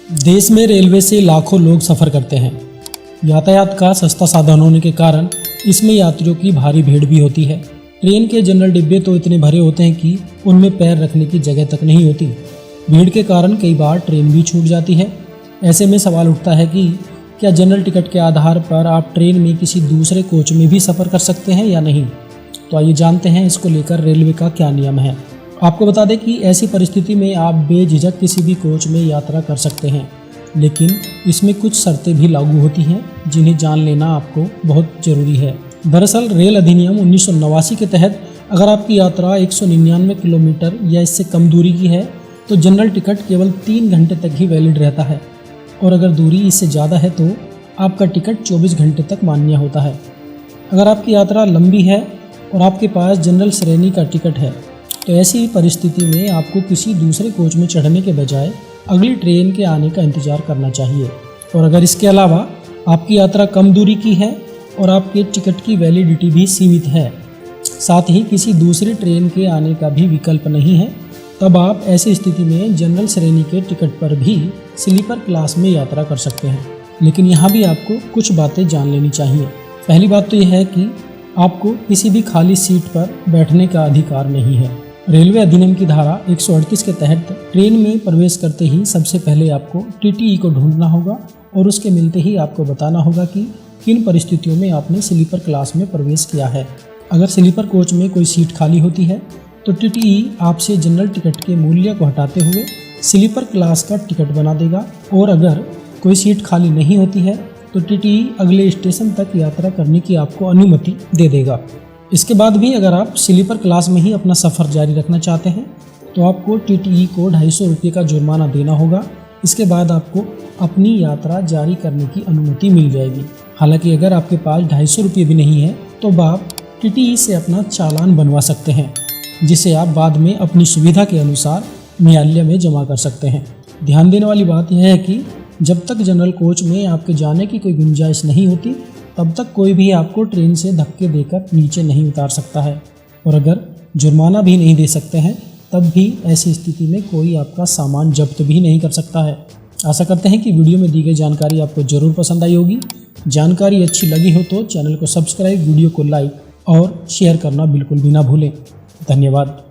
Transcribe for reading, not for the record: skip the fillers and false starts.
देश में रेलवे से लाखों लोग सफ़र करते हैं। यातायात का सस्ता साधन होने के कारण इसमें यात्रियों की भारी भीड़ भी होती है। ट्रेन के जनरल डिब्बे तो इतने भरे होते हैं कि उनमें पैर रखने की जगह तक नहीं होती। भीड़ के कारण कई बार ट्रेन भी छूट जाती है। ऐसे में सवाल उठता है कि क्या जनरल टिकट के आधार पर आप ट्रेन में किसी दूसरे कोच में भी सफ़र कर सकते हैं या नहीं। तो आइए जानते हैं इसको लेकर रेलवे का क्या नियम है। आपको बता दें कि ऐसी परिस्थिति में आप बेझिझक किसी भी कोच में यात्रा कर सकते हैं, लेकिन इसमें कुछ शर्तें भी लागू होती हैं जिन्हें जान लेना आपको बहुत ज़रूरी है। दरअसल रेल अधिनियम 1989 के तहत अगर आपकी यात्रा 199 किलोमीटर या इससे कम दूरी की है तो जनरल टिकट केवल 3 घंटे तक ही वैलिड रहता है, और अगर दूरी इससे ज़्यादा है तो आपका टिकट 24 घंटे तक मान्य होता है। अगर आपकी यात्रा लंबी है और आपके पास जनरल श्रेणी का टिकट है तो ऐसी परिस्थिति में आपको किसी दूसरे कोच में चढ़ने के बजाय अगली ट्रेन के आने का इंतज़ार करना चाहिए। और अगर इसके अलावा आपकी यात्रा कम दूरी की है और आपके टिकट की वैलिडिटी भी सीमित है, साथ ही किसी दूसरी ट्रेन के आने का भी विकल्प नहीं है, तब आप ऐसी स्थिति में जनरल श्रेणी के टिकट पर भी स्लीपर क्लास में यात्रा कर सकते हैं। लेकिन यहाँ भी आपको कुछ बातें जान लेनी चाहिए। पहली बात तो यह है कि आपको किसी भी खाली सीट पर बैठने का अधिकार नहीं है। रेलवे अधिनियम की धारा 138 के तहत ट्रेन में प्रवेश करते ही सबसे पहले आपको टीटीई को ढूंढना होगा और उसके मिलते ही आपको बताना होगा कि किन परिस्थितियों में आपने स्लीपर क्लास में प्रवेश किया है। अगर स्लीपर कोच में कोई सीट खाली होती है तो टीटीई आपसे जनरल टिकट के मूल्य को हटाते हुए स्लीपर क्लास का टिकट बना देगा, और अगर कोई सीट खाली नहीं होती है तो टीटीई अगले स्टेशन तक यात्रा करने की आपको अनुमति दे देगा। इसके बाद भी अगर आप स्लीपर क्लास में ही अपना सफ़र जारी रखना चाहते हैं तो आपको टीटीई को 250 रुपये का जुर्माना देना होगा। इसके बाद आपको अपनी यात्रा जारी करने की अनुमति मिल जाएगी। हालांकि अगर आपके पास 250 रुपये भी नहीं है तो आप टीटीई से अपना चालान बनवा सकते हैं, जिसे आप बाद में अपनी सुविधा के अनुसार न्यायालय में जमा कर सकते हैं। ध्यान देने वाली बात यह है कि जब तक जनरल कोच में आपके जाने की कोई गुंजाइश नहीं होती तब तक कोई भी आपको ट्रेन से धक्के देकर नीचे नहीं उतार सकता है, और अगर जुर्माना भी नहीं दे सकते हैं तब भी ऐसी स्थिति में कोई आपका सामान जब्त भी नहीं कर सकता है। आशा करते हैं कि वीडियो में दी गई जानकारी आपको ज़रूर पसंद आई होगी। जानकारी अच्छी लगी हो तो चैनल को सब्सक्राइब, वीडियो को लाइक और शेयर करना बिल्कुल भी ना भूलें। धन्यवाद।